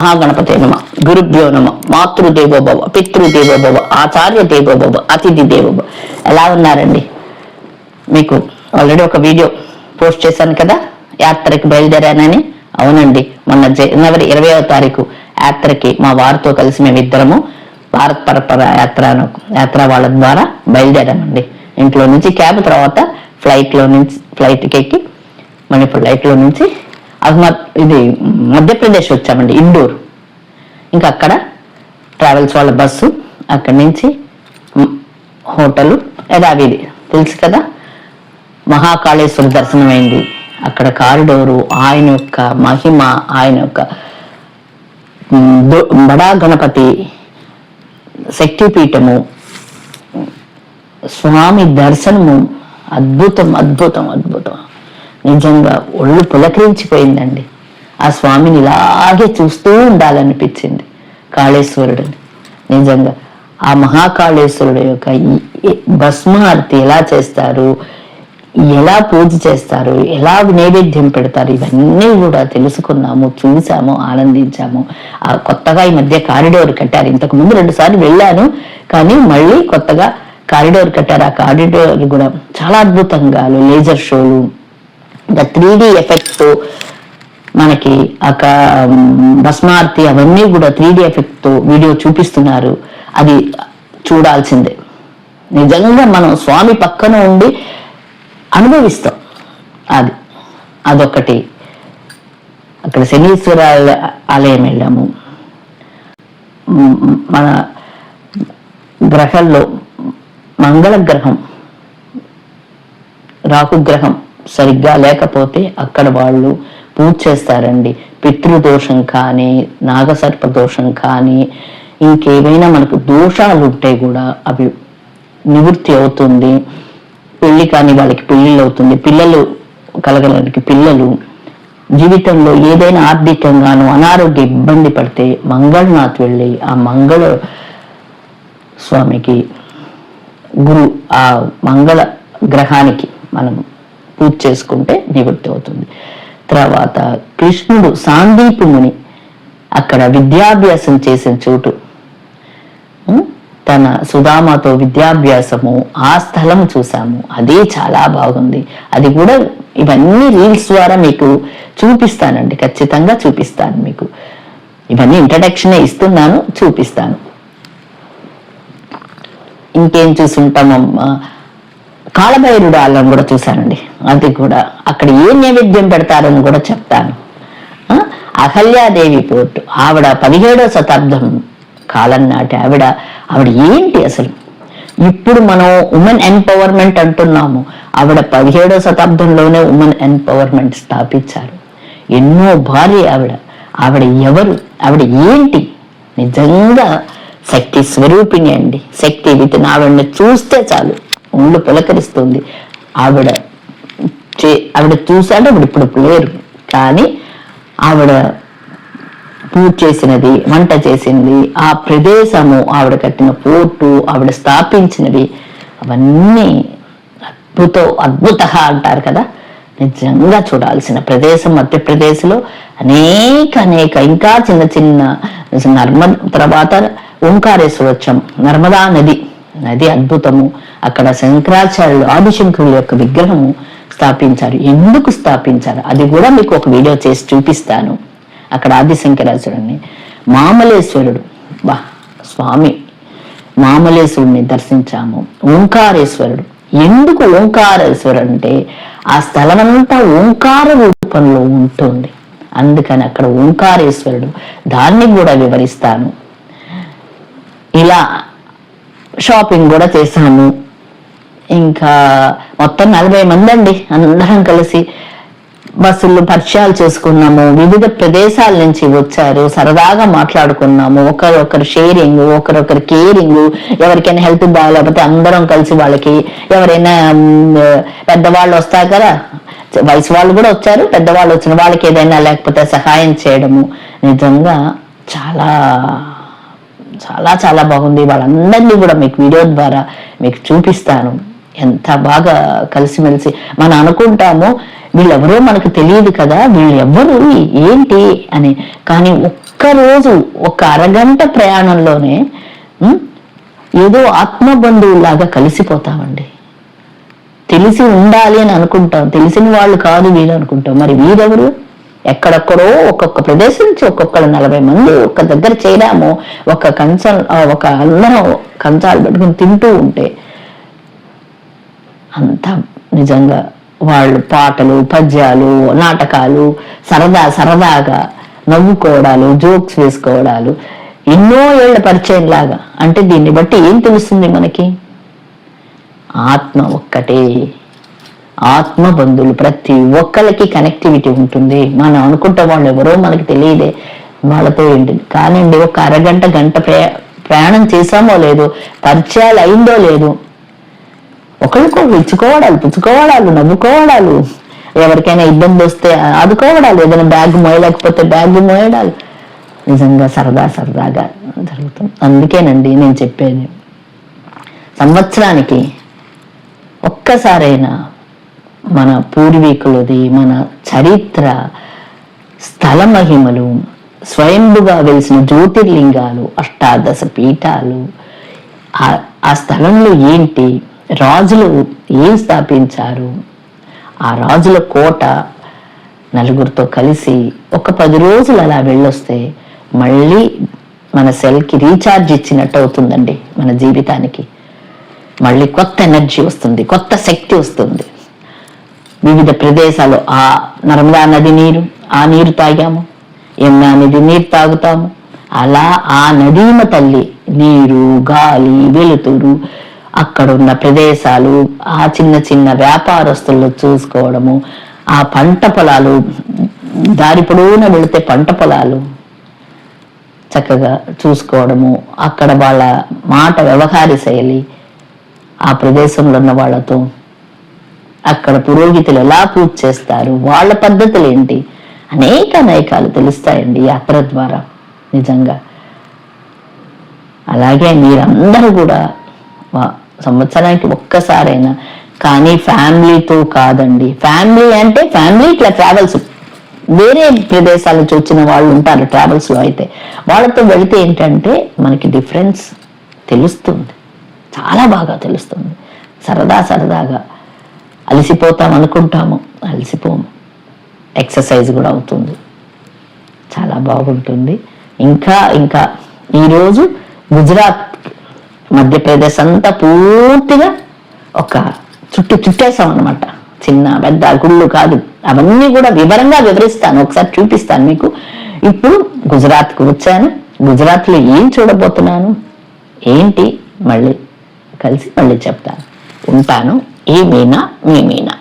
మహాగణపతే నమ, గురుభ్యో నమ, మాతృదేవోభవ, పితృదేవోభవ, ఆచార్య దేవోభవ, అతిథి దేవోభవ. ఎలా ఉన్నారండి? మీకు ఆల్రెడీ ఒక వీడియో పోస్ట్ చేశాను కదా, యాత్రకి బయలుదేరానని. అవునండి, మొన్న జనవరి 20వ తారీఖు యాత్రకి మా వారితో కలిసి మేమిద్దరము భారత్ పరపర యాత్ర వాళ్ళ ద్వారా బయలుదేరామండి. ఇంట్లో నుంచి క్యాబ్, తర్వాత ఫ్లైట్కి ఎక్కి మన ఫ్లైట్లో నుంచి ఇది మధ్యప్రదేశ్ వచ్చామండి, ఇండోర్. ఇంకా అక్కడ ట్రావెల్స్ వాళ్ళ బస్సు, అక్కడి నుంచి హోటలు యథావిధి తెలుసు కదా. మహాకాళేశ్వర దర్శనం అయింది. అక్కడ కారిడోరు, ఆయన యొక్క మహిమ, ఆయన యొక్క బడా గణపతి శక్తిపీఠము, స్వామి దర్శనము అద్భుతం అద్భుతం అద్భుతం. నిజంగా ఒళ్ళు పులకరించిపోయిందండి. ఆ స్వామిని ఇలాగే చూస్తూ ఉండాలనిపించింది. కాళేశ్వరుడిని నిజంగా ఆ మహాకాళేశ్వరుడు యొక్క భస్మార్తి ఎలా చేస్తారు, ఎలా పూజ చేస్తారు, ఎలా నైవేద్యం పెడతారు, ఇవన్నీ కూడా తెలుసుకున్నాము, చూసాము, ఆనందించాము. ఆ కొత్తగా ఈ మధ్య కారిడోర్ కట్టారు. ఇంతకు ముందు 2 సార్లు వెళ్ళాను, కానీ మళ్ళీ కొత్తగా కారిడోర్ కట్టారు. ఆ కారిడోర్ కూడా చాలా అద్భుతంగా లేజర్ షోలు, ఇంకా 3D ఎఫెక్ట్స్, మనకి భస్మార్తి అవన్నీ కూడా 3D ఎఫెక్ట్ వీడియో చూపిస్తున్నారు. అది చూడాల్సిందే. నిజంగా మనం స్వామి పక్కన ఉండి అనుభవిస్తాం. అదొకటి. అక్కడ శనీశ్వర ఆలయం వెళ్ళాము. మన గ్రహాల్లో మంగళ గ్రహం, రాహుగ్రహం సరిగ్గా లేకపోతే అక్కడ వాళ్ళు పూజ చేస్తారండి. పితృదోషం కానీ, నాగసర్ప దోషం కానీ, ఇంకేమైనా మనకు దోషాలు ఉంటే కూడా అవి నివృత్తి అవుతుంది. పెళ్లి కాని వాళ్ళకి పెళ్లిళ్ళు అవుతుంది, పిల్లలు కలగడానికి పిల్లలు, జీవితంలో ఏదైనా ఆర్థికంగాను అనారోగ్య ఇబ్బంది పడితే మంగళనాథ్ వెళ్ళి ఆ మంగళ స్వామికి ఆ మంగళ గ్రహానికి మనం పూజ చేసుకుంటే నివృత్తి అవుతుంది. తర్వాత కృష్ణుడు సాందీపు ముని అక్కడ విద్యాభ్యాసం చేసిన చోటు, తన సుధామతో విద్యాభ్యాసము, ఆ స్థలం చూసాము. అది చాలా బాగుంది. అది కూడా ఇవన్నీ రీల్స్ ద్వారా మీకు చూపిస్తానండి, ఖచ్చితంగా చూపిస్తాను మీకు. ఇవన్నీ ఇంట్రడక్షన్ ఇస్తున్నాను, చూపిస్తాను. ఇంకేం చూసుంటామమ్మా, కాళభైరుడు ఆలయం కూడా చూశానండి. అది కూడా అక్కడ ఏ నైవేద్యం పెడతారని కూడా చెప్తాను. అహల్యాదేవి పోర్టు, ఆవిడ 17వ శతాబ్దం కాలం నాటి ఆవిడ ఏంటి అసలు? ఇప్పుడు మనం ఉమెన్ ఎంపవర్మెంట్ అంటున్నాము, ఆవిడ 17వ శతాబ్దంలోనే ఉమెన్ ఎంపవర్మెంట్ స్థాపించారు. ఎన్నో భార్య ఆవిడ ఎవరు, ఆవిడ ఏంటి? నిజంగా శక్తి స్వరూపిణి అండి. శక్తి విత్ ఆవిడని చూస్తే చాలు ఒళ్ళు పులకరిస్తుంది. ఆవిడ చూసాడు, ఆవిడ ఇప్పుడు లేరు, కానీ ఆవిడ పూజ చేసినది, వంట చేసింది, ఆ ప్రదేశము, ఆవిడ కట్టిన పోర్టు, ఆవిడ స్థాపించినవి, అవన్నీ అద్భుత అంటారు కదా. నిజంగా చూడాల్సిన ప్రదేశం మధ్యప్రదేశ్లో. అనేక ఇంకా చిన్న చిన్న తర్వాత ఓంకారేశ్వర వచ్చాం. నర్మదా నది అద్భుతము. అక్కడ శంకరాచార్యులు ఆదిశంకరుల యొక్క విగ్రహము స్థాపించారు. ఎందుకు స్థాపించారు అది కూడా మీకు ఒక వీడియో చేసి చూపిస్తాను. అక్కడ ఆదిశంకరాచార్యుడిని, మామలేశ్వరుడు, స్వామి మామలేశ్వరుడిని దర్శించాము. ఓంకారేశ్వరుడు, ఎందుకు ఓంకారేశ్వరుడు అంటే ఆ స్థలం అంతా ఓంకార రూపంలో ఉంటుంది, అందుకని అక్కడ ఓంకారేశ్వరుడు. దాన్ని కూడా వివరిస్తాను. ఇలా షాపింగ్ కూడా చేశాము. ఇంకా మొత్తం 40 మంది అండి, అందరం కలిసి బస్సుల్లో పరిచయాలు చేసుకున్నాము. వివిధ ప్రదేశాల నుంచి వచ్చారు, సరదాగా మాట్లాడుకున్నాము. ఒకరొకరు షేరింగ్, ఒకరొకరు కేరింగ్. ఎవరికైనా హెల్త్ బాగాలేకపోతే అందరం కలిసి వాళ్ళకి, ఎవరైనా పెద్దవాళ్ళు వస్తారు కదా, వయసు వాళ్ళు కూడా వచ్చారు, పెద్దవాళ్ళు వచ్చిన వాళ్ళకి ఏదైనా లేకపోతే సహాయం చేయడము. నిజంగా చాలా చాలా చాలా బాగుంది. వాళ్ళందరినీ కూడా మీకు వీడియో ద్వారా మీకు చూపిస్తాను. ఎంత బాగా కలిసిమెలిసి మనం అనుకుంటాము వీళ్ళెవరో మనకు తెలియదు కదా, వీళ్ళు ఎవరు ఏంటి అని. కానీ ఒక్కరోజు ఒక అరగంట ప్రయాణంలోనే ఏదో ఆత్మబంధువులాగా కలిసిపోతామండి. తెలిసి ఉండాలి అని అనుకుంటాం, తెలిసిన వాళ్ళు కాదు వీళ్ళు అనుకుంటాం. మరి వీరెవరు? ఎక్కడెక్కడో ఒక్కొక్క ప్రదేశం నుంచి ఒక్కొక్కరు 40 మంది ఒక దగ్గర చేరాము, ఒక అందరం కంచాలు పెట్టుకుని తింటూ ఉంటే అంతా నిజంగా వాళ్ళు పాటలు, పద్యాలు, నాటకాలు, సరదాగా నవ్వుకోవడాలు, జోక్స్ వేసుకోవడాలు, ఎన్నో ఏళ్ల పరిచయం లాగా. అంటే దీన్ని బట్టి ఏం తెలుస్తుంది మనకి? ఆత్మ ఒక్కటే, ఆత్మ బంధువులు. ప్రతి ఒక్కరికి కనెక్టివిటీ ఉంటుంది. మనం అనుకుంటే వాళ్ళు ఎవరో మనకి తెలియదే, వాళ్ళతో ఏంటి కానివ్వండి. ఒక అరగంట గంట ప్రయాణం చేసామో లేదు, పరిచయాలు అయిందో లేదు, ఒకరికొకరు ఇచ్చుకోవడాలు, పుచ్చుకోవడాలు, నవ్వుకోవడాలు, ఎవరికైనా ఇబ్బంది వస్తే ఆదుకోవడాలు, ఏదైనా బ్యాగ్ మోయలేకపోతే బ్యాగ్ మోయడాలు, నిజంగా సరదాగా జరుగుతుంది. అందుకేనండి నేను చెప్పేది, సంవత్సరానికి ఒక్కసారైనా మన పూర్వీకులది, మన చరిత్ర, స్థల మహిమలు, స్వయంభుగా వెలిసిన జ్యోతిర్లింగాలు, 18 పీఠాలు, ఆ స్థలంలో ఏంటి, రాజులు ఏం స్థాపించారు, ఆ రాజుల కోట, నలుగురితో కలిసి ఒక 10 రోజులు అలా వెళ్ళొస్తే మళ్ళీ మన సెల్కి రీఛార్జ్ ఇచ్చినట్టు అవుతుందండి. మన జీవితానికి మళ్ళీ కొత్త ఎనర్జీ వస్తుంది, కొత్త శక్తి వస్తుంది. వివిధ ప్రదేశాలు, ఆ నర్మదా నది నీరు, ఆ నీరు తాగాము, యమునా నది నీరు తాగుతాము. అలా ఆ నదీమ తల్లి నీరు, గాలి, వెలుతురు, అక్కడున్న ప్రదేశాలు, ఆ చిన్న వ్యాపారస్తుల్లో చూసుకోవడము, ఆ పంట పొలాలు, దారి పొడవునా వెళితే పంట పొలాలు చక్కగా చూసుకోవడము, అక్కడ వాళ్ళ మాట వ్యవహార శైలి, ఆ ప్రదేశంలో ఉన్న వాళ్ళతో, అక్కడ పురోహితులు ఎలా పూజ చేస్తారు, వాళ్ళ పద్ధతులు ఏంటి, అనేకాలు తెలుస్తాయండి యాత్ర ద్వారా నిజంగా. అలాగే మీరందరూ కూడా సంవత్సరానికి ఒక్కసారైనా, కానీ ఫ్యామిలీతో కాదండి. ఫ్యామిలీ అంటే ఫ్యామిలీ ఇట్లా ట్రావెల్స్, వేరే ప్రదేశాల నుంచి వచ్చిన వాళ్ళు ఉంటారు ట్రావెల్స్లో, అయితే వాళ్ళతో వెళితే ఏంటంటే మనకి డిఫరెన్స్ తెలుస్తుంది, చాలా బాగా తెలుస్తుంది. సరదాగా అలసిపోతాం అనుకుంటాము, అలసిపోము, ఎక్సర్సైజ్ కూడా అవుతుంది, చాలా బాగుంటుంది. ఇంకా ఈరోజు గుజరాత్, మధ్యప్రదేశ్ అంతా పూర్తిగా ఒక చుట్టేసాం అనమాట. చిన్న పెద్ద గుళ్ళు కాదు, అవన్నీ కూడా వివరంగా వివరిస్తాను, ఒకసారి చూపిస్తాను మీకు. ఇప్పుడు గుజరాత్కు వచ్చాను, గుజరాత్లో ఏం చూడబోతున్నాను ఏంటి మళ్ళీ కలిసి మళ్ళీ చెప్తాను. ఉంటాను. ఈ మీనా, మీ మీనా.